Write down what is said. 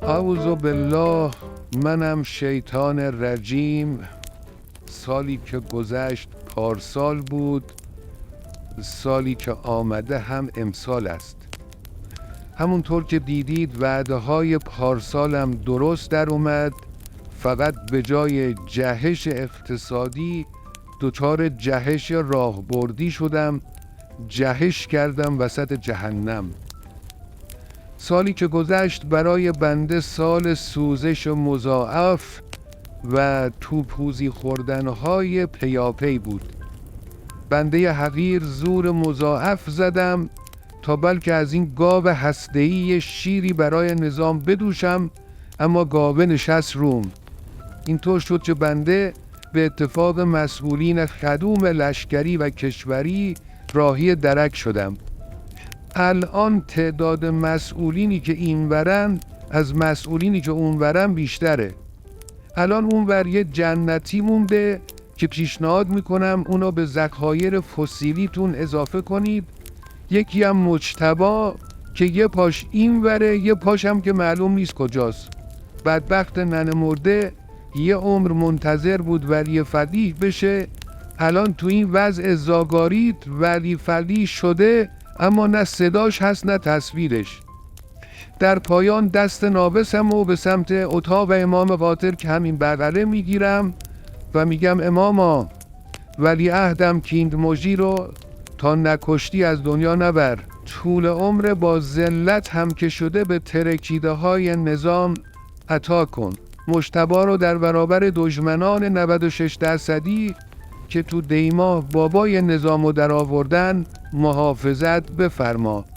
اعوذ بالله، منم شیطان رجیم. سالی که گذشت پارسال بود، سالی که آمده هم امسال است. همونطور که دیدید وعده های پارسالم درست در اومد، فقط به جای جهش اقتصادی دچار جهش راهبردی شدم، جهش کردم وسط جهنم. سالی که گذشت برای بنده سال سوزش مضاعف و توپوزی خوردنهای پیاپی بود. بنده حقیر زور مضاعف زدم تا بلکه از این گاو هسته‌ای شیری برای نظام بدوشم، اما گاوه نشست روم. اینطور شد که بنده به اتفاق مسئولین خدوم لشکری و کشوری راهی درک شدم. الان تعداد مسئولینی که اینورن از مسئولینی که اونورن بیشتره. الان اونور یه جنتی مونده که پیشنهاد میکنم اونو به ذخایر فسیلیتون اضافه کنید. یکی هم مجتبی که یه پاش اینوره، یه پاش هم که معلوم نیست کجاست. بدبخت ننه مرده یه عمر منتظر بود ولی فقیه بشه، الان تو این وضع زاگاریت ولی فقیه شده، اما نه صداش هست نه تصویرش. در پایان دست نابسم و به سمت اتاق امام قاطر که همین بغله میگیرم و میگم اماما، ولی عهدم کیند مژی رو تا نکشتی از دنیا نبر. طول عمر با ذلت هم که شده به ترکیده های نظام عطا کن. مجتبی رو در برابر دشمنان 96% که تو دیما بابای نظامو در آوردن محافظت بفرما.